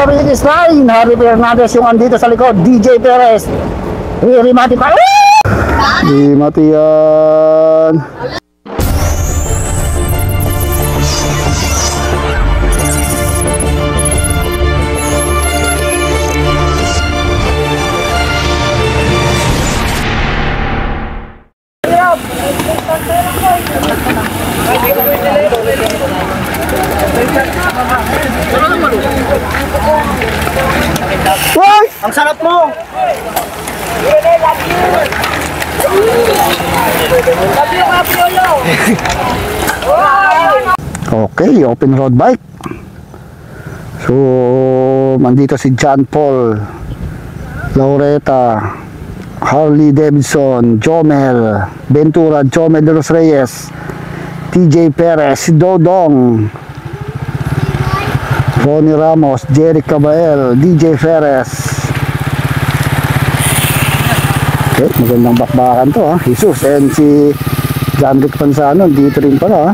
Ring is fine. Harry Fernandez yung andito sa likod. DJ Perez. Really mati pa. Di mati yan. Why? Ang sarap mo! Okay, open road bike. So, mandito si John Paul, Laureta, Harley Davidson, Jomel, Ventura, Jomel de los Reyes, TJ Perez, Dodong, Ronnie Ramos, Jerry Cabael, DJ Perez. Okay, magandang bakbakan to ha. Jesus and si John Rick Panzano dito rin pala ha.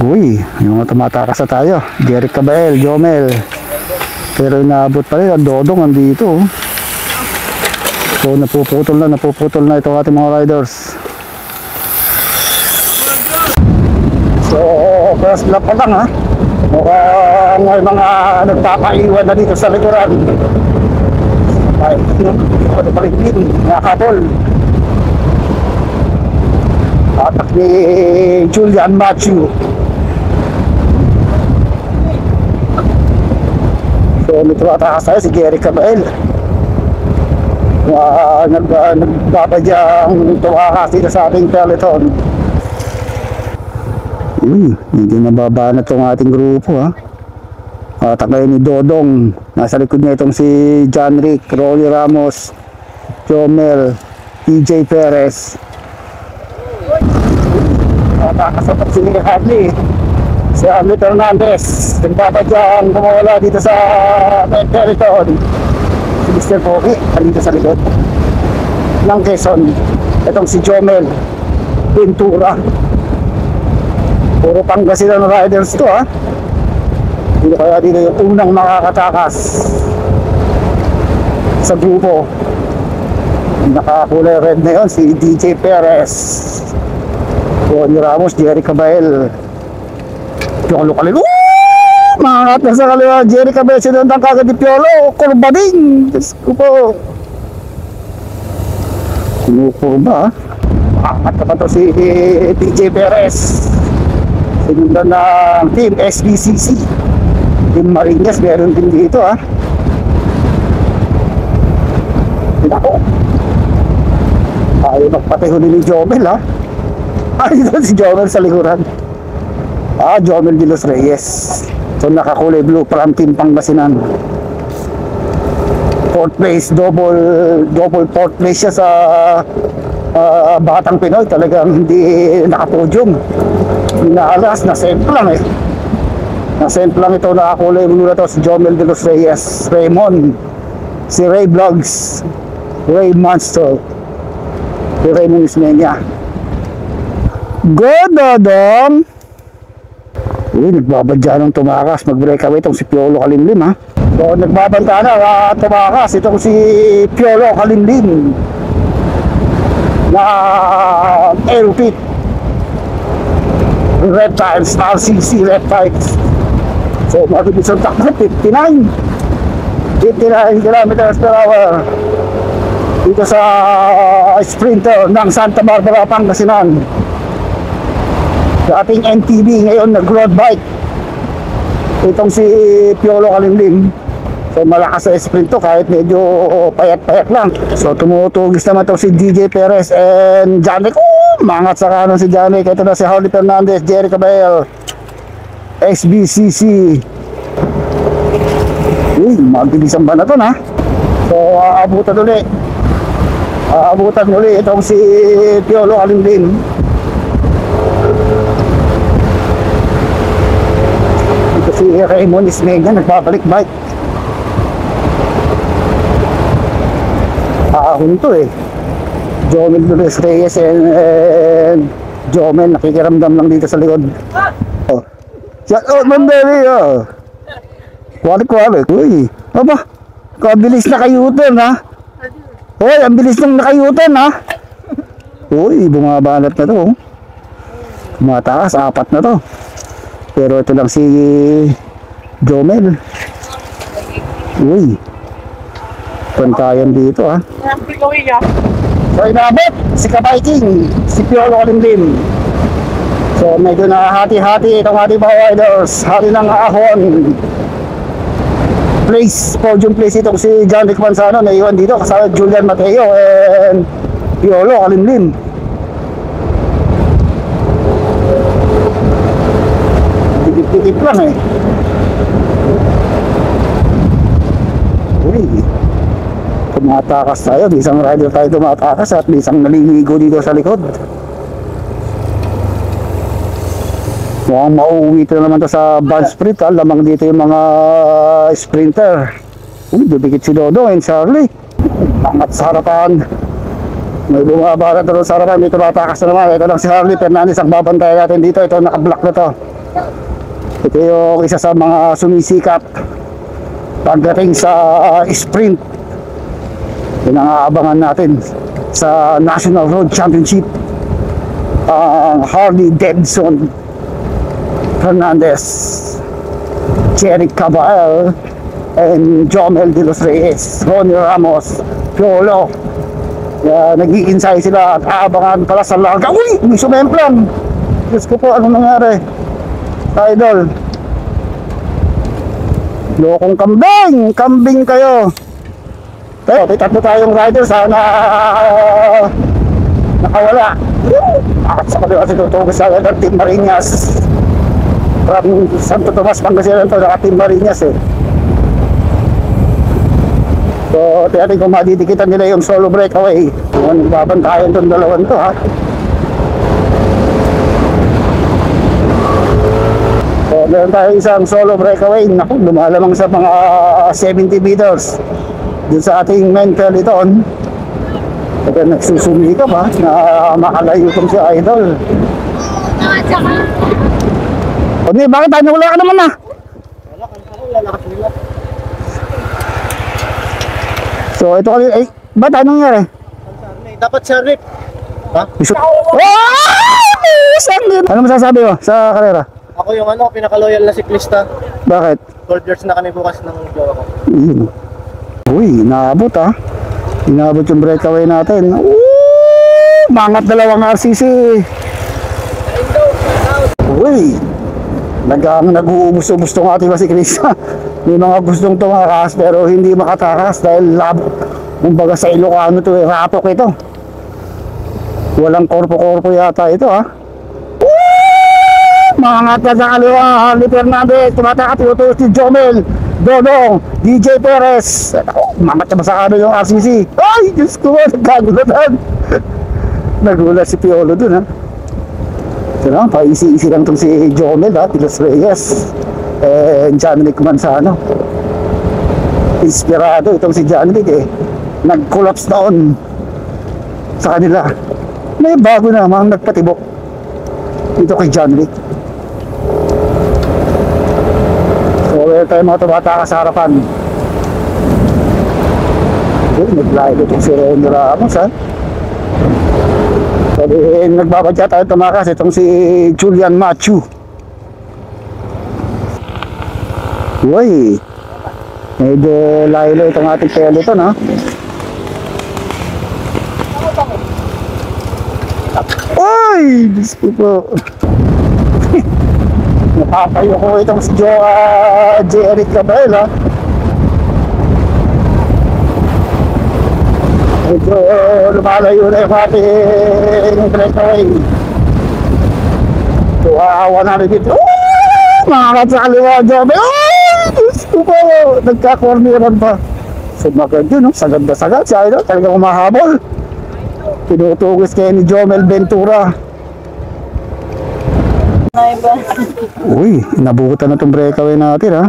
Uy, yung mga tumatakas na tayo. Jerry Cabael, Jomel. Pero inaabot pa rin, ang Dodong andito. So napuputol na ito ating mga riders. So first lap pa lang ha. Mukhang may mga nagpapaiwan na dito sa likuran. Ay, ito pa rin din, nakakapol. Atak ni Julian Matthew. So may tumatakas tayo si Jerry Cabael. Nagbabadyang tumakas dito sa ating peloton. Hindi nababa na itong ating grupo ha. Takay ni Dodong. Nasa likod niya itong si John Rick, Rolly Ramos, Jomel, TJ Perez. Nakakasapot si Harley. Si Harley Fernandez. Nagbabadyang kumawala dito sa peloton. Si Mr. Pogi, dito sa likod ng Quezon. Itong si Jomel, Ventura. Puro Pangasinan riders to ha. Hindi kaya dito yung unang makakatakas sa grupo. Nakakulay red na yun si DJ Perez, Ronnie Ramos, Jerry Cabael, Piolo Kalil. Mangat na sa kaliwa Jerry Cabael, sinundan kagad ni Piolo. Kurbading, Diyos ko po, kumukurba ha. Mangat na pa to si DJ Perez, sinundan ng team SBCC. Team Marinas, meron din dito ha. Pinako. Ayaw magpatihuli ni Jomel ha. Ayaw si Jomel sa likuran. Jomel de los Reyes. So nakakulay blue from Team Pangasinan. Fourth place, double fourth place siya sa Batang Pinoy. Talagang hindi nakapodium. Inaalas, na-save lang eh. Nasent lang ito, nakakulay muna to si Jomel de los Reyes, Raymond, si Ray Vlogs, Ray Monster, si Raymond Ismenia. Good, Dodong! Nagbabadya ng tumakas, mag-breakaway itong si Piolo Kalimlim ha. So nagbabanta na tumakas itong si Piolo Kalimlim na Aerofit Reptiles, RCC Reptiles. So mabilis ang takbo, 59 kilometers per hour dito sa sprinter ng Santa Barbara, Pangasinan. Sa ating NTV ngayon, nag-road bike itong si Piolo Kalimlim. So malakas sa sprint to kahit medyo payat-payat lang. So tumutugis naman itong si DJ Perez and Janek. Mangat sa kanon si Janek. Ito na si Harley Fernandez, Jerry Cabael, SBCC. Mabilisan ba na to na? So aabutan uli itong si Piolo Kalimlim. Ito si Raymond Ismenia, nagbabalik bike. Ahon to eh. Jomel de los Reyes and Jomel nakikiramdam lang dito sa likod. Shout out Mandali, oh. Kwalik-kwalik. Uy, aba, kabilis na kayutan, ha? Uy, ang bilis nang nakayutan, ha? Uy, bumabanat na to. Tumatakas, 4 na to. Pero ito lang si Jomel. Uy, pantayan dito, ha? So, inabot si Kabiking, si Piolo Kalimlim. So, medyo nakahati-hati itong ating mga riders. Hati ng ahon. Place, podium place itong si John Rick Manzano na iwan dito kasama Julian Mateo and Piolo Kalimlim. Titip lang eh. Uy, tumatakas tayo. Isang rider tayo tumatakas at isang naliligo dito sa likod. Mukhang mauuwi ito naman to sa band sprint, ha? Lamang dito yung mga sprinter. Dudikit si Dodo and Charlie. Angat sa harapan. May bumaba na doon sa harapan. May tumatakas na naman. Ito lang si Harley Fernandez ang babantay natin dito. Ito nakablock na to. Ito yung isa sa mga sumisikap pagdating sa sprint. Yun ang aabangan natin sa National Road Championship. Harley Davidson Fernandez, Jerry Cabal, and Jomel de los Reyes, Ronnie Ramos, Piolo. Nag-i-insay sila at aabangan pala sa larga. Uy! May sumemplang! Diyos ko po, anong nangyari? Idol. Lokong kambing! Kambing kayo! Pero, tatlo tayong rider. Sana nakawala. At sa kanila si tutugis sa ng Team Marinas. From Santo Tomas, Pangasinan to, naka Team Marinas eh. So, tiyatin kung madidikitan nila yung solo breakaway. Kung babantayan itong dalawan to, ha. So, meron tayo isang solo breakaway. Naku, lumalamang sa mga 70 meters. Dun sa ating main peloton. Kaya nagsusumi ka ba na makalayo itong si Idol. O di, bakit tayo wala ka naman na? Wala ka nila. So ito kami, ay, ba't tayo nangyari? Dapat siya Rick. Ha? Ano masasabi mo sa karera? Ako yung pinaka-loyal na siklista. Bakit? 12 years na kami bukas ng jowa ko. Uy, inaabot ha. Inaabot yung breakaway natin. Mangat dalawang RCC. Uy, nag-uubos-ubos tong ating masiklista. May mga gustong tumakas pero hindi makatakas dahil kumbaga sa Ilocano to, rapok ito. Walang korpo-korpo yata ito ha. Mangat na sa kaliwa, Harley Fernandez, tumatakas si Jomel, Dodong, DJ Perez. Mangat siya ba sa ano yung RCC? Ay, Diyos ko, nagkagulatan. Nagulat si Piolo dun ha. Ito lang, paisi-isi lang itong si Jomel ha, Tilos Reyes. John Rick Manzano. Inspirado itong si John Rick eh. Nag-collapse doon sa kanila. May bago namang nagpatibok ito kay John Rick. So wala tayo mga tumatakas sa harapan. Nag-live itong si Ronnie Ramos ha. So nagbabadya tayo tumakas itong si Julian Matthew. Uy, medyo layo itong ating peloton ha. Uy, Diyos ko po. Nakakayo ko itong si Jerry Cabal ha. Medyo lumalayo na yung ating breakaway. So, aawa na rin dito. Makakat sa kaliwa, Jomel. Diyos ko po, nagka-corneran pa. Sumagad yun, no? Sagad na sagad. Si Idol, talagang umahabol. Tinutugis kayo ni Jomel Ventura. Uy, nabukutan na itong breakaway natin, ha?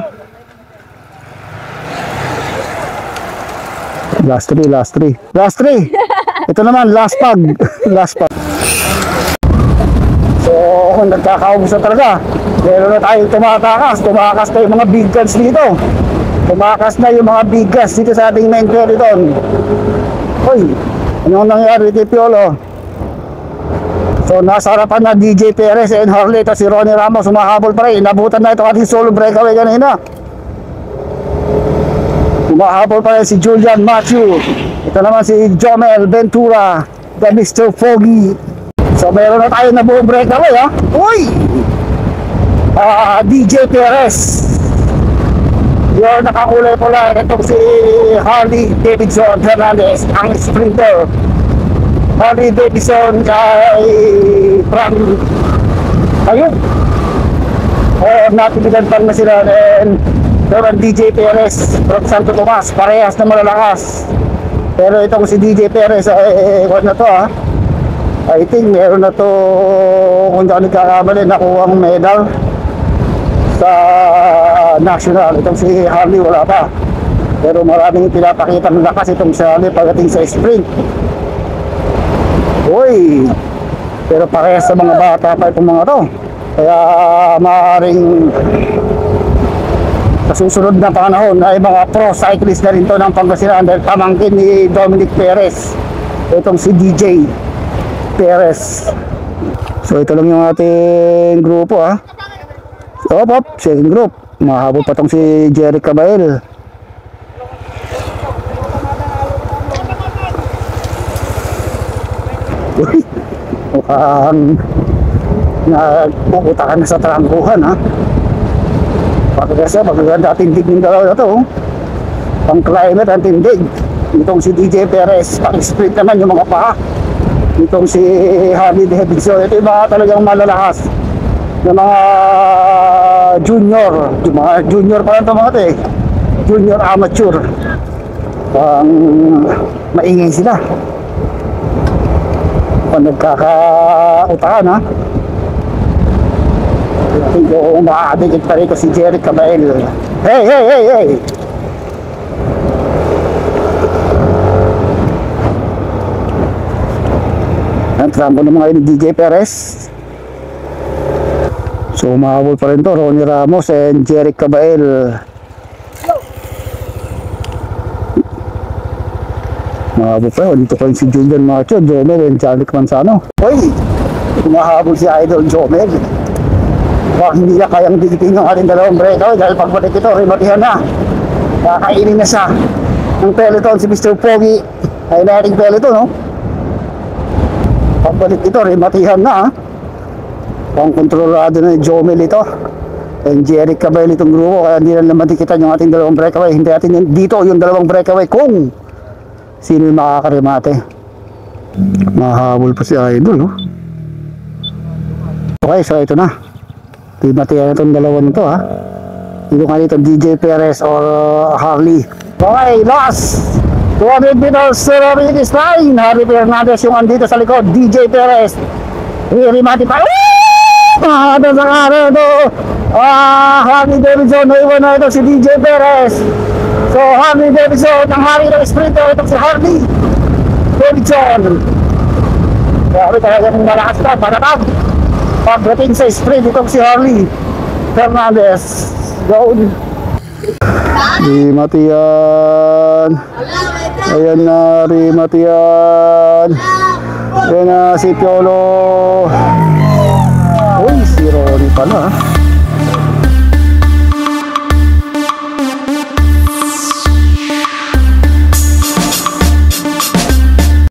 Last 3. Last 3! Ito naman, last pag. Last pag. So, nagkakaubos na talaga. Meron na tayong tumakas na yung mga big guns dito. Tumakas na yung mga big guns dito sa ating main peloton. Hoy, anong nangyari kay Piolo? So nasa harapan na DJ Perez and Harley. Ito si Ronnie Ramos humahabol pa rin. Inabutan na ito ating solo breakaway kanina. Humahabol pa rin si Julian Matthew. Ito naman si Jomel Ventura, the Mr. Foggy. So meron na tayo na buong breakaway ha. Uy! DJ Perez. Yung nakakulay pula. Itong si Harley Davidson Hernandez, ang sprinter. Harley Davidson kay from ayun. Natibigan pa na sila. And meron DJ Perez from Santo Tomas. Parehas na malalakas. Pero itong si DJ Perez ay na to ha. I think meron na to, kung hindi ako nagkakamali, nakuha ang medal sa national. Itong si Harley wala pa, pero maraming pinapakita ng lakas itong si Harley pagdating sa sprint. Uy, pero parehas sa mga bata pa itong mga to, kaya maaaring sa susunod na panahon ay mga pro cyclist na rin to ng Pangasinan, dahil pamangkin ni Dominic Perez itong si DJ Perez. So ito lang yung ating grupo ha. Op, second group. Mahabol pa tong si Jerry Cabael. Uy, mukhang nagpuputakan na sa trangkuhan ha. Kasi magaganda tindig ng dalawa na to. Pang climate ang tindig. Itong si DJ Perez, pang-sprint naman yung mga paa. Itong si Harley Davidson, ito yung mga talagang malalakas na mga junior. Yung mga junior pa lang ito mga ito eh. Junior amateur. Maingay sila. Kung nagkakautahan ha. I think yung makakadikit pa rito si Jerry Cabael. Hey! Ang trampo ng mga ni DJ Perez. So umahabol pa rin to Ronnie Ramos and Jerry Cabael. Umahabol pa rin. Dito pa rin si Julian Macho, Jomel and Charlie Manzano. Hoy! Umahabol si Idol Jomel. Baka hindi niya kayang dikitin yung ating dalawang breakaway dahil pagbalik ito, rimatihan na. Kakainin na siya ng peloton si Mr. Foggy. Ay nating peloton no? Pagbalik ito, rimatihan na ha. Pang kontrolado na yung Jomel ito and Jerry Cabael itong grupo, kaya hindi na naman dikitan yung ating dalawang breakaway. Hindi natin dito yung dalawang breakaway kung sino yung makakarimate. Mahabol pa si Idol no? Okay, so ito na. Rimatihan na itong dalawa nito ha. Dito nga dito DJ Perez or Harley. Okay, last 200 meters to the finish line. Harley Fernandez yung andito sa likod. DJ Perez rimati pa. Mahada sa kare ito. Harley Davidson, naiwan na ito si DJ Perez. So Harley Davidson, ang hari ng sprinter, ito si Harley Davidson. Grabe talagang malakas na, panatag. Pagdating sa sprint, itong si Harley Fernandez. Down. Rimatihan. Ayan na, rimatihan. Ayan na si Piolo. Uy, si Ronnie pala.